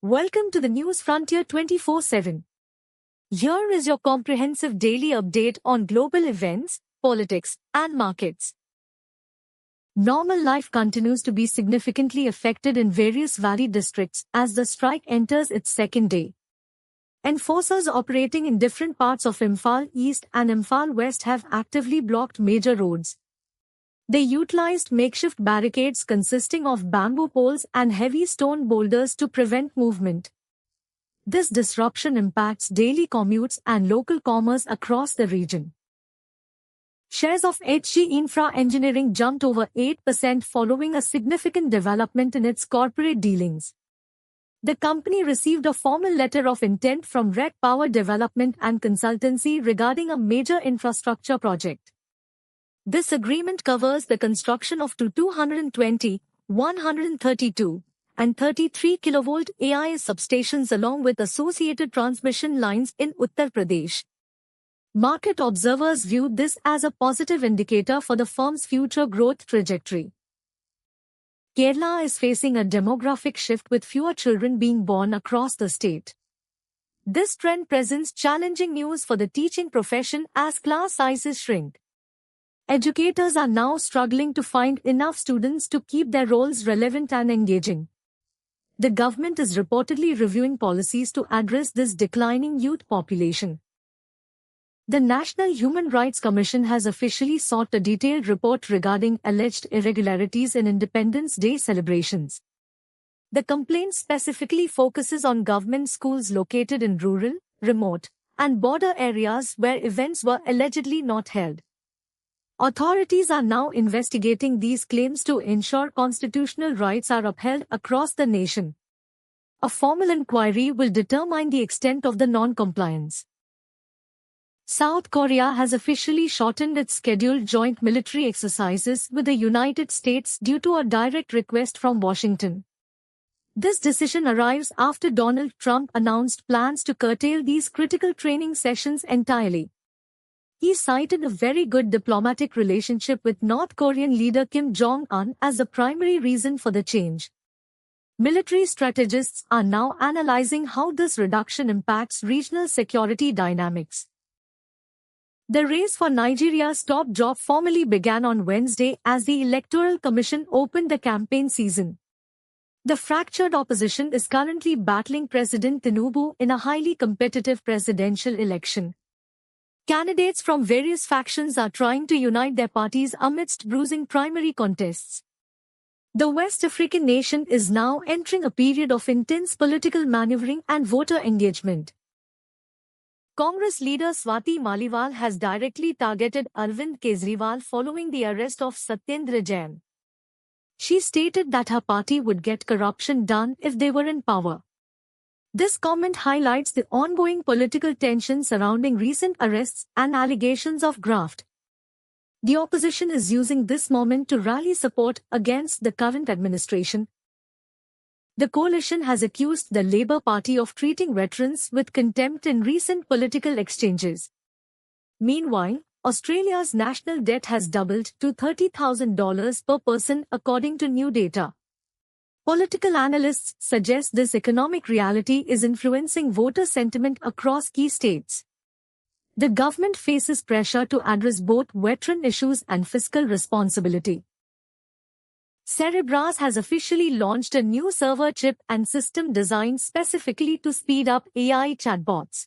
Welcome to the News Frontier 24/7. Here is your comprehensive daily update on global events, politics, and markets. Normal life continues to be significantly affected in various Valley districts as the strike enters its second day. Enforcers operating in different parts of Imphal East and Imphal West have actively blocked major roads. They utilized makeshift barricades consisting of bamboo poles and heavy stone boulders to prevent movement. This disruption impacts daily commutes and local commerce across the region. Shares of HG Infra Engineering jumped over 8% following a significant development in its corporate dealings. The company received a formal letter of intent from REC Power Development and Consultancy regarding a major infrastructure project. This agreement covers the construction of 220, 132, and 33 kV AIS substations along with associated transmission lines in Uttar Pradesh. Market observers viewed this as a positive indicator for the firm's future growth trajectory. Kerala is facing a demographic shift with fewer children being born across the state. This trend presents challenging news for the teaching profession as class sizes shrink. Educators are now struggling to find enough students to keep their roles relevant and engaging. The government is reportedly reviewing policies to address this declining youth population. The National Human Rights Commission has officially sought a detailed report regarding alleged irregularities in Independence Day celebrations. The complaint specifically focuses on government schools located in rural, remote, and border areas where events were allegedly not held. Authorities are now investigating these claims to ensure constitutional rights are upheld across the nation. A formal inquiry will determine the extent of the non-compliance. South Korea has officially shortened its scheduled joint military exercises with the United States due to a direct request from Washington. This decision arrives after Donald Trump announced plans to curtail these critical training sessions entirely. He cited a very good diplomatic relationship with North Korean leader Kim Jong-un as the primary reason for the change. Military strategists are now analyzing how this reduction impacts regional security dynamics. The race for Nigeria's top job formally began on Wednesday as the Electoral Commission opened the campaign season. The fractured opposition is currently battling President Tinubu in a highly competitive presidential election. Candidates from various factions are trying to unite their parties amidst bruising primary contests. The West African nation is now entering a period of intense political maneuvering and voter engagement. Congress leader Swati Maliwal has directly targeted Arvind Kejriwal following the arrest of Satyendra Jain. She stated that her party would get corruption done if they were in power. This comment highlights the ongoing political tension surrounding recent arrests and allegations of graft. The opposition is using this moment to rally support against the current administration. The coalition has accused the Labour Party of treating veterans with contempt in recent political exchanges. Meanwhile, Australia's national debt has doubled to $30,000 per person according to new data. Political analysts suggest this economic reality is influencing voter sentiment across key states. The government faces pressure to address both veteran issues and fiscal responsibility. Cerebras has officially launched a new server chip and system designed specifically to speed up AI chatbots.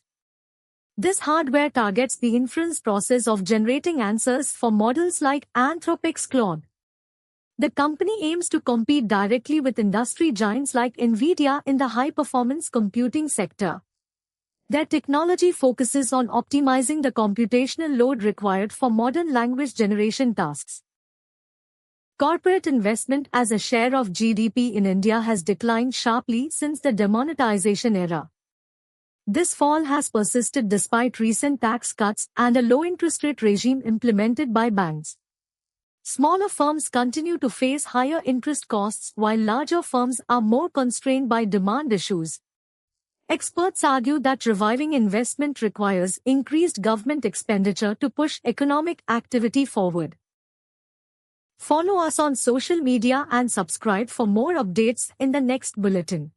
This hardware targets the inference process of generating answers for models like Anthropic's Claude. The company aims to compete directly with industry giants like NVIDIA in the high-performance computing sector. Their technology focuses on optimizing the computational load required for modern language generation tasks. Corporate investment as a share of GDP in India has declined sharply since the demonetization era. This fall has persisted despite recent tax cuts and a low-interest rate regime implemented by banks. Smaller firms continue to face higher interest costs while larger firms are more constrained by demand issues. Experts argue that reviving investment requires increased government expenditure to push economic activity forward. Follow us on social media and subscribe for more updates in the next bulletin.